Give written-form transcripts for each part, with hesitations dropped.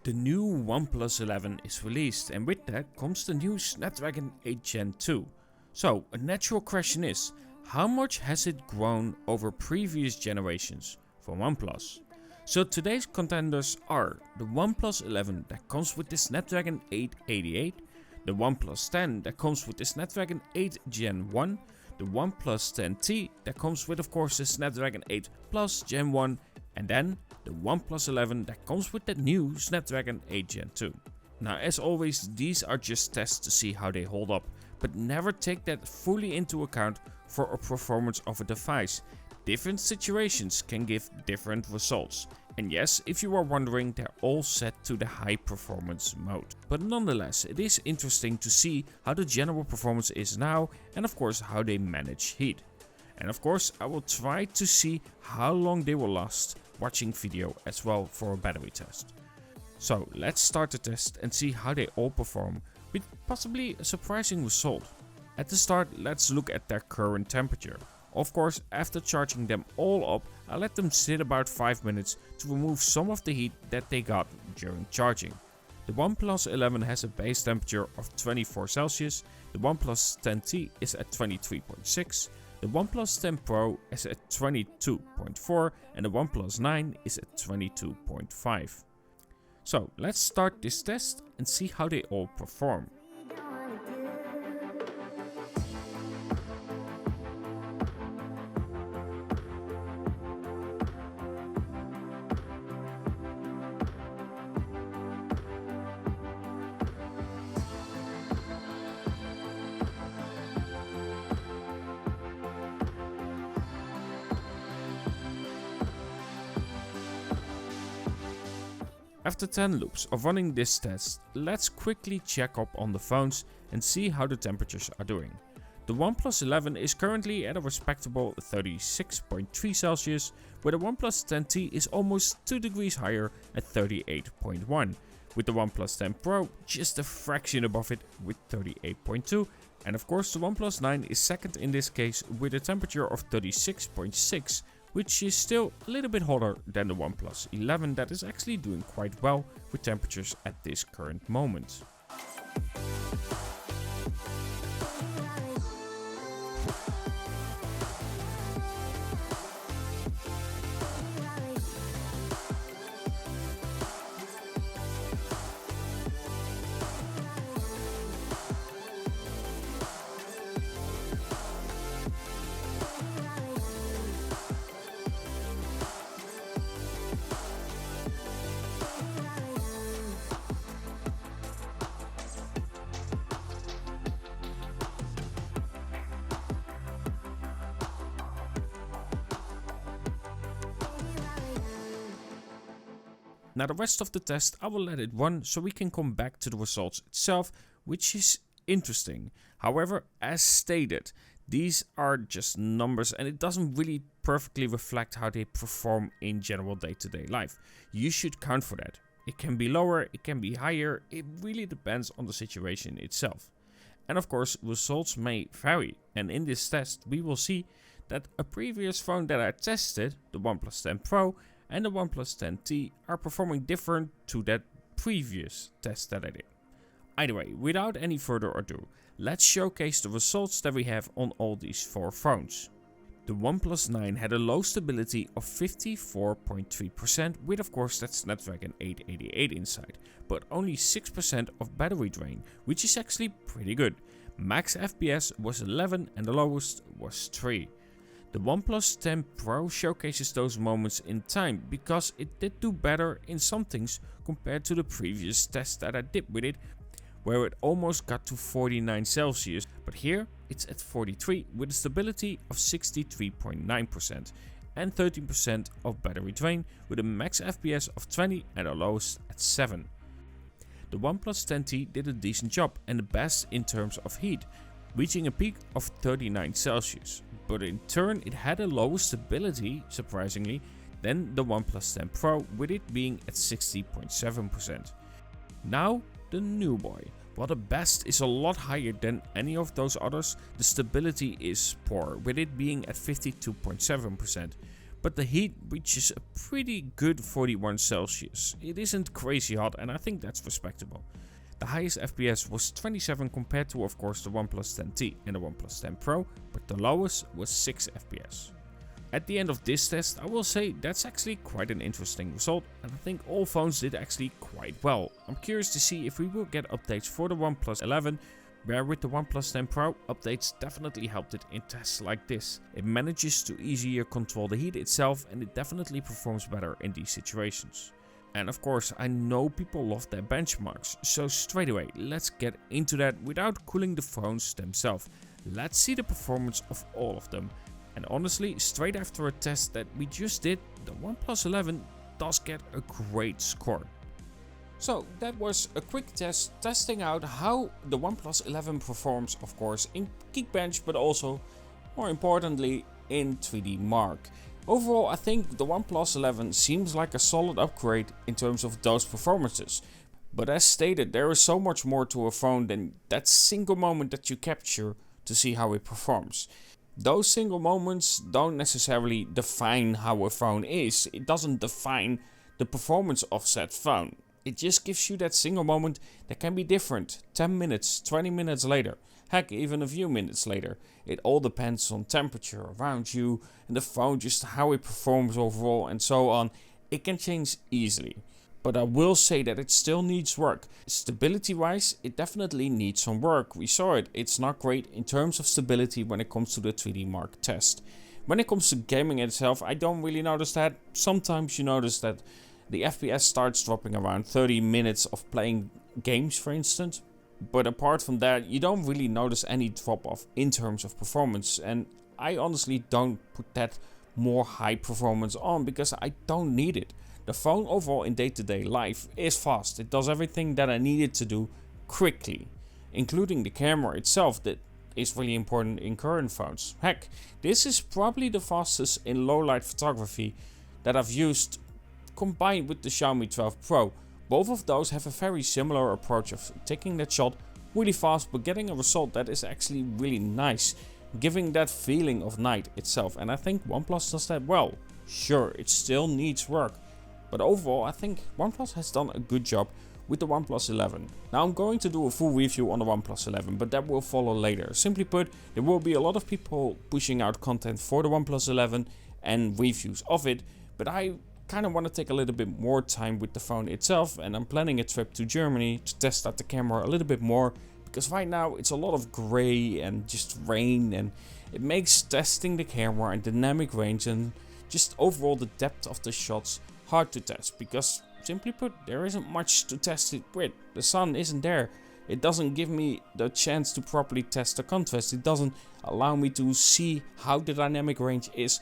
The new OnePlus 11 is released, and with that comes the new Snapdragon 8 Gen 2. So a natural question is, how much has it grown over previous generations for OnePlus? So today's contenders are the OnePlus 11 that comes with the Snapdragon 888, the OnePlus 10 that comes with the Snapdragon 8 Gen 1, the OnePlus 10T that comes with of course the Snapdragon 8 Plus Gen 1, and then the OnePlus 11 that comes with the new Snapdragon 8 Gen 2. Now as always, these are just tests to see how they hold up, but never take that fully into account for a performance of a device. Different situations can give different results. And yes, if you are wondering, they're all set to the high performance mode. But nonetheless, it is interesting to see how the general performance is now and of course how they manage heat. And of course I will try to see how long they will last watching video as well for a battery test. So let's start the test and see how they all perform with possibly a surprising result. At the start, let's look at their current temperature. Of course, after charging them all up, I let them sit about 5 minutes to remove some of the heat that they got during charging. The OnePlus 11 has a base temperature of 24 Celsius, the OnePlus 10T is at 23.6, the OnePlus 10 Pro is at 22.4 and the OnePlus 9 is at 22.5. So let's start this test and see how they all perform. After 10 loops of running this test, let's quickly check up on the phones and see how the temperatures are doing. The OnePlus 11 is currently at a respectable 36.3 Celsius, where the OnePlus 10T is almost 2 degrees higher at 38.1, with the OnePlus 10 Pro just a fraction above it with 38.2, and of course the OnePlus 9 is second in this case with a temperature of 36.6, which is still a little bit hotter than the OnePlus 11 that is actually doing quite well with temperatures at this current moment. Now the rest of the test I will let it run so we can come back to the results itself, which is interesting. However, as stated, these are just numbers and it doesn't really perfectly reflect how they perform in general day-to-day life. You should count for that. It can be lower, it can be higher, it really depends on the situation itself. And of course, results may vary, and in this test we will see that a previous phone that I tested, the OnePlus 10 Pro, and the OnePlus 10T are performing different to that previous test that I did. Anyway, without any further ado, let's showcase the results that we have on all these four phones. The OnePlus 9 had a low stability of 54.3% with of course that Snapdragon 888 inside, but only 6% of battery drain, which is actually pretty good. Max FPS was 11 and the lowest was 3. The OnePlus 10 Pro showcases those moments in time because it did do better in some things compared to the previous test that I did with it, where it almost got to 49 Celsius, but here it's at 43 with a stability of 63.9% and 13% of battery drain with a max FPS of 20 and a lowest at 7. The OnePlus 10T did a decent job and the best in terms of heat, reaching a peak of 39 Celsius, but in turn it had a lower stability, surprisingly, than the OnePlus 10 Pro, with it being at 60.7%. Now the new boy. While the best is a lot higher than any of those others, the stability is poor, with it being at 52.7%. but the heat reaches a pretty good 41 Celsius. It isn't crazy hot, and I think that's respectable. The highest FPS was 27 compared to of course the OnePlus 10T and the OnePlus 10 Pro, but the lowest was 6 FPS. At the end of this test, I will say that's actually quite an interesting result, and I think all phones did actually quite well. I'm curious to see if we will get updates for the OnePlus 11, where with the OnePlus 10 Pro, updates definitely helped it in tests like this. It manages to easier control the heat itself, and it definitely performs better in these situations. And of course, I know people love their benchmarks, so straight away, let's get into that without cooling the phones themselves. Let's see the performance of all of them. And honestly, straight after a test that we just did, the OnePlus 11 does get a great score. So that was a quick test testing out how the OnePlus 11 performs, of course, in Geekbench, but also, more importantly, in 3D Mark. Overall, I think the OnePlus 11 seems like a solid upgrade in terms of those performances. But as stated, there is so much more to a phone than that single moment that you capture to see how it performs. Those single moments don't necessarily define how a phone is. It doesn't define the performance of said phone. It just gives you that single moment that can be different 10 minutes, 20 minutes later. Heck, even a few minutes later. It all depends on temperature around you and the phone, just how it performs overall and so on. It can change easily. But I will say that it still needs work. Stability wise, it definitely needs some work. We saw it. It's not great in terms of stability when it comes to the 3D Mark test. When it comes to gaming itself, I don't really notice that. Sometimes you notice that the FPS starts dropping around 30 minutes of playing games, for instance. But apart from that, you don't really notice any drop off in terms of performance. And I honestly don't put that more high performance on because I don't need it. The phone overall in day-to-day life is fast. It does everything that I need it to do quickly, including the camera itself that is really important in current phones. Heck, this is probably the fastest in low light photography that I've used combined with the Xiaomi 12 Pro. Both of those have a very similar approach of taking that shot really fast but getting a result that is actually really nice, giving that feeling of night itself, and I think OnePlus does that well. Sure, it still needs work, but overall I think OnePlus has done a good job with the OnePlus 11. Now I'm going to do a full review on the OnePlus 11, but that will follow later. Simply put, there will be a lot of people pushing out content for the OnePlus 11 and reviews of it, but I kind of want to take a little bit more time with the phone itself, and I'm planning a trip to Germany to test out the camera a little bit more, because right now it's a lot of gray and just rain, and it makes testing the camera and dynamic range and just overall the depth of the shots hard to test, because simply put, there isn't much to test it with. The sun isn't there. It doesn't give me the chance to properly test the contrast. It doesn't allow me to see how the dynamic range is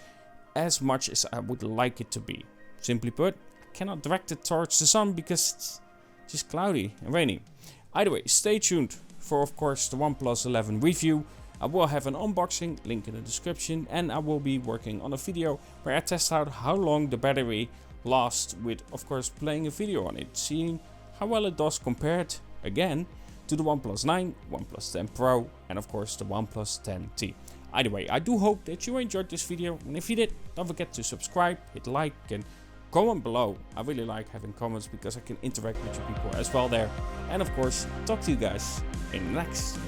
as much as I would like it to be. Simply put, I cannot direct it towards the sun because it's just cloudy and rainy. Either way, stay tuned for, of course, the OnePlus 11 review. I will have an unboxing, link in the description, and I will be working on a video where I test out how long the battery lasts with, of course, playing a video on it, seeing how well it does compared, again, to the OnePlus 9, OnePlus 10 Pro, and of course the OnePlus 10T. Either way, I do hope that you enjoyed this video, and if you did, don't forget to subscribe, hit like, and comment below. I really like having comments because I can interact with you people as well there. And of course, talk to you guys in the next